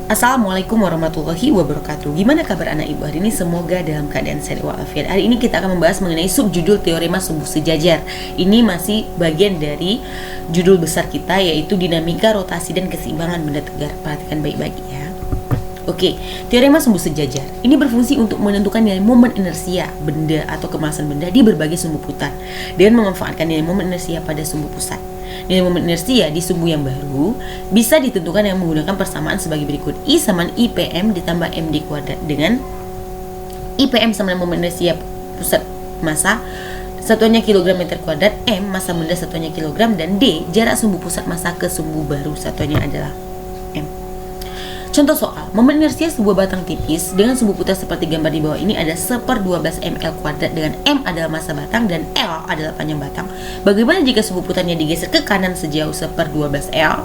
Assalamualaikum warahmatullahi wabarakatuh. Gimana kabar anak ibu hari ini? Semoga dalam keadaan sehat walafiat. Hari ini kita akan membahas mengenai subjudul teorema sumbu sejajar. Ini masih bagian dari judul besar kita, yaitu dinamika, rotasi, dan keseimbangan benda tegar. Perhatikan baik-baik ya. Oke, teorema sumbu sejajar ini berfungsi untuk menentukan nilai momen inersia benda atau kemasan benda di berbagai sumbu putar dengan memanfaatkan nilai momen inersia pada sumbu pusat. Nilai momen inersia di sumbu yang baru bisa ditentukan dengan menggunakan persamaan sebagai berikut. I sama IPM ditambah MD kuadrat, dengan IPM sama momen inersia pusat massa satuannya kilogram meter kuadrat, M massa benda satuannya kilogram, dan D jarak sumbu pusat massa ke sumbu baru satuannya adalah M. Contoh soal, momen inersia sebuah batang tipis dengan sumbu putar seperti gambar di bawah ini ada 1/12 ml kuadrat, dengan M adalah massa batang dan L adalah panjang batang. Bagaimana jika sumbu putarnya digeser ke kanan sejauh 1/12 L?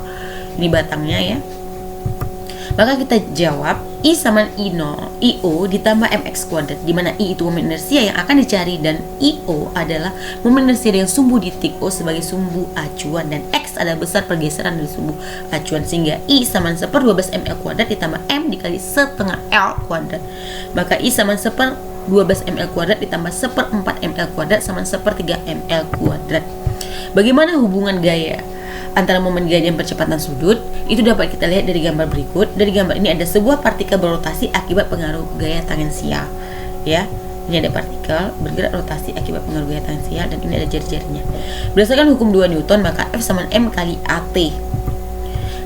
Ini batangnya ya. Maka kita jawab I sama IO ditambah MX kuadrat, di mana I itu momen inersia yang akan dicari dan IO adalah momen inersia dengan sumbu di titik O sebagai sumbu acuan, dan X adalah besar pergeseran dari sumbu acuan, sehingga I sama 1/12 ml kuadrat ditambah M dikali setengah L kuadrat. Maka I sama 1/12 ml kuadrat ditambah 1/4 ml kuadrat sama 1/3 ml kuadrat. Bagaimana hubungan gaya antara momen gaya dan percepatan sudut? Itu dapat kita lihat dari gambar berikut. Dari gambar ini ada sebuah partikel berrotasi akibat pengaruh gaya tangensial. Ya, ini ada partikel bergerak rotasi akibat pengaruh gaya tangensial, dan ini ada jari-jarinya. Berdasarkan hukum 2 Newton, maka F sama M kali AT.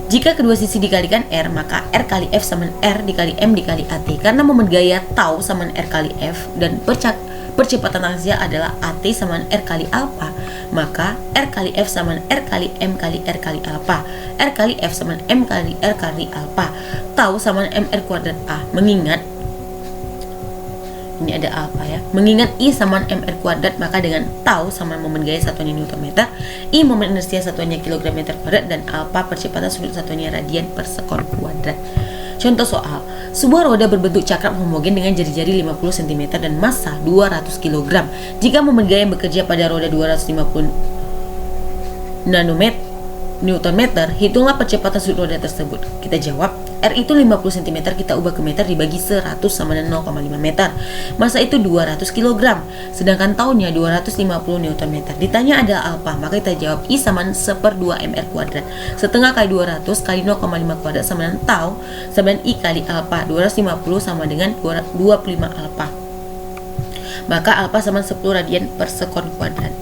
Jika kedua sisi dikalikan R, maka R kali F sama R dikali M dikali AT. Karena momen gaya tau sama R kali F dan percepatan tangensial adalah AT sama R kali alpha, maka R kali F sama R kali M kali R kali alpha. R kali F sama M kali R kali alpha. Tau sama MR kuadrat A. Mengingat ini ada alpha ya. Mengingat I sama MR kuadrat, maka dengan tau sama momen gaya satuannya Newton meter, I momen inersia satuannya kilogram meter kuadrat, dan alpha percepatan sudut satuannya radian per sekon kuadrat. Contoh soal, sebuah roda berbentuk cakram homogen dengan jari-jari 50 cm dan massa 200 kg. Jika momen gaya yang bekerja pada roda 250 Newton meter, hitunglah percepatan sudut roda tersebut. Kita jawab, R itu 50 cm, kita ubah ke meter dibagi 100 sama dengan 0,5 meter. Massa itu 200 kg, sedangkan tahunnya 250 Newton meter. Ditanya ada alpha, maka kita jawab I sama 1/2 mr kuadrat. Setengah kali 200 kali 0,5 kuadrat sama dengan tau sama dengan I kali alpha. 250 sama dengan 25 alpha. Maka alpha sama 10 radian per sekon kuadrat.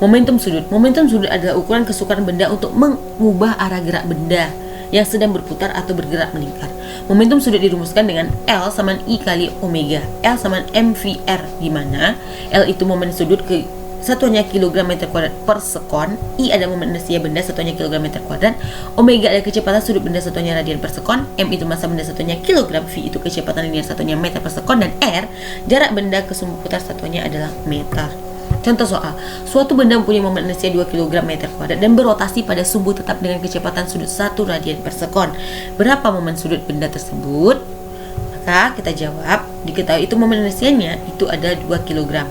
Momentum sudut. Momentum sudut adalah ukuran kesukaran benda untuk mengubah arah gerak benda yang sedang berputar atau bergerak melingkar. Momentum sudut dirumuskan dengan L sama I kali omega. L sama mvr, di mana L itu momen sudut ke satuannya kilogram meter kuadrat per sekon, I adalah momen inersia benda satuannya kilogram meter kuadrat, omega adalah kecepatan sudut benda satuannya radian per sekon, M itu massa benda satuannya kilogram, V itu kecepatan linear satuannya meter per sekon, dan R jarak benda ke sumbu putar satuannya adalah meter. Contoh soal, suatu benda mempunyai momen inersia 2 kg meter kuadrat dan berotasi pada sumbu tetap dengan kecepatan sudut 1 radian per sekon. Berapa momen sudut benda tersebut? Maka kita jawab, diketahui itu momen inersianya itu ada 2 kg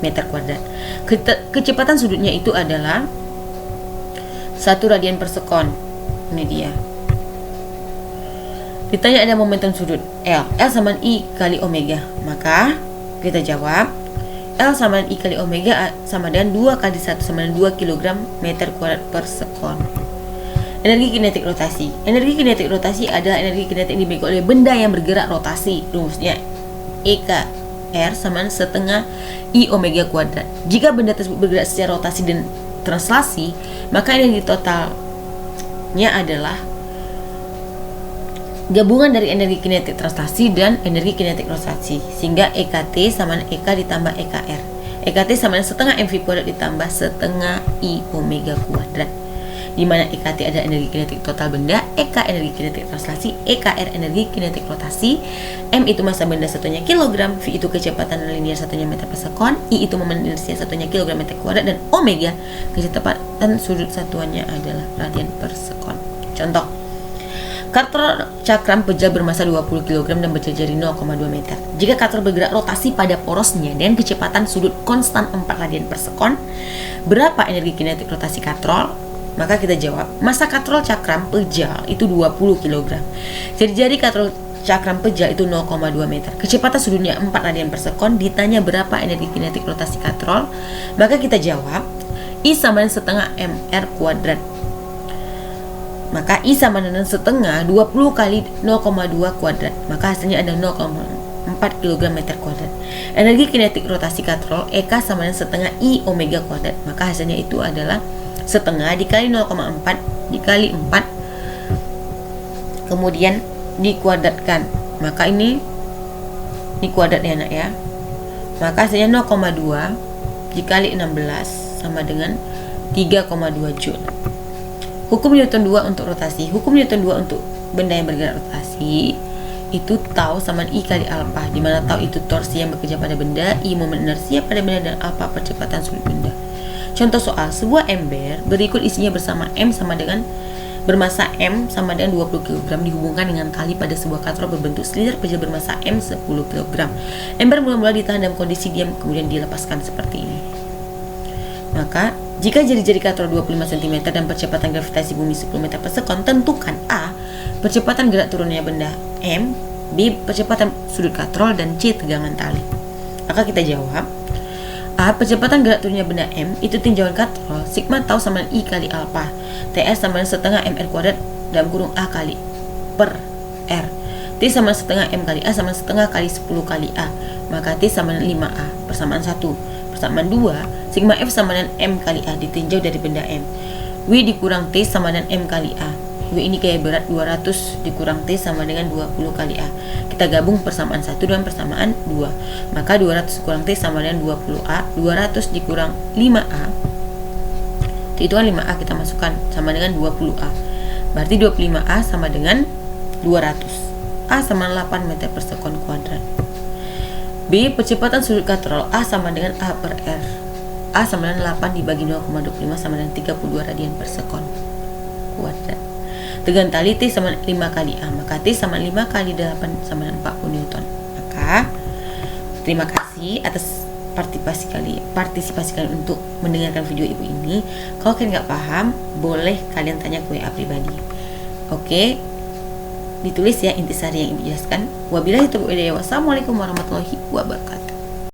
meter kuadrat. Kecepatan sudutnya itu adalah 1 radian per sekon. Ini dia. Ditanya ada momentum sudut L sama I kali omega. Maka kita jawab L sama I kali omega sama dengan 2 kali 1 sama dengan 2 kg meter kuadrat per sekon. Energi kinetik rotasi. Energi kinetik rotasi adalah energi kinetik yang dimiliki oleh benda yang bergerak rotasi. Rumusnya EK R sama setengah I omega kuadrat. Jika benda tersebut bergerak secara rotasi dan translasi, maka energi totalnya adalah gabungan dari energi kinetik translasi dan energi kinetik rotasi, sehingga EKT sama EK ditambah EKR. EKT sama setengah MV kuadrat ditambah setengah I omega kuadrat, di mana EKT adalah energi kinetik total benda, EK energi kinetik translasi, EKR energi kinetik rotasi, M itu massa benda satunya kilogram, V itu kecepatan linear satunya meter per sekon, I itu momen inersia satunya kilogram meter kuadrat, dan omega kecepatan sudut satuannya adalah radian per sekon. Contoh, katrol cakram pejal bermassa 20 kg dan berjari 0,2 meter. Jika katrol bergerak rotasi pada porosnya dengan kecepatan sudut konstan 4 radian per sekon, berapa energi kinetik rotasi katrol? Maka kita jawab, massa katrol cakram pejal itu 20 kg. Jadi katrol cakram pejal itu 0,2 meter. Kecepatan sudutnya 4 radian per sekon. Ditanya berapa energi kinetik rotasi katrol, maka kita jawab I sama dengan setengah mr kuadrat. Maka I sama dengan setengah 20 kali 0,2 kuadrat. Maka hasilnya ada 0,4 kg meter kuadrat. Energi kinetik rotasi katrol EK sama dengan setengah I omega kuadrat. Maka hasilnya itu adalah setengah dikali 0,4 dikali 4 kemudian dikuadratkan. Maka ini kuadrat ya anak ya. Maka hasilnya 0,2 dikali 16 sama dengan 3,2 Joule. Hukum Newton 2 untuk rotasi. Hukum Newton 2 untuk benda yang bergerak rotasi itu tau sama I kali alfa, di mana tau itu torsi yang bekerja pada benda, I momen inersia pada benda, dan alfa percepatan sudut benda. Contoh soal, sebuah ember berikut isinya bersama M sama dengan bermassa M sama dengan 20 kg dihubungkan dengan tali pada sebuah katrol berbentuk silinder pejal bermassa M 10 kg. Ember mula-mula ditahan dalam kondisi diam kemudian dilepaskan seperti ini. Maka, jika jari-jari katrol 25 cm dan percepatan gravitasi bumi 10 meter per sekon, tentukan A. Percepatan gerak turunnya benda M, B. Percepatan sudut katrol, dan C. Tegangan tali. Maka kita jawab A. Percepatan gerak turunnya benda M itu tinjauan katrol sigma tau sama I kali alfa, TS sama dengan setengah mr kuadrat dalam kurung A kali per R. T sama setengah M kali A sama setengah kali 10 kali A. Maka T sama dengan 5A. Persamaan 1. Persamaan 2. Sigma F sama dengan M kali A ditinjau dari benda M. W dikurang T sama dengan M kali A. W ini gaya berat 200 dikurang T sama dengan 20 kali A. Kita gabung persamaan 1 dengan persamaan 2. Maka 200 kurang T sama dengan 20A. 200 dikurang 5A, itu kan 5A kita masukkan sama dengan 20A. Berarti 25A sama dengan 200. A sama 8 meter per sekon kuadrat. B. Percepatan sudut katrol A sama dengan A per R. A sama dengan 8 dibagi 0,25 sama dengan 32 radian per sekon kuadrat. Tegangan tali T sama 5 kali A. Maka T sama 5 kali 8 sama dengan 40 Newton. Maka terima kasih atas partisipasi kalian untuk mendengarkan video ibu ini. Kalau kalian nggak paham, boleh kalian tanya ke WA pribadi. Oke, ditulis ya intisari yang ibu jelaskan. Wabillahi taufiq wal hidayah. Wassalamualaikum warahmatullahi wabarakatuh.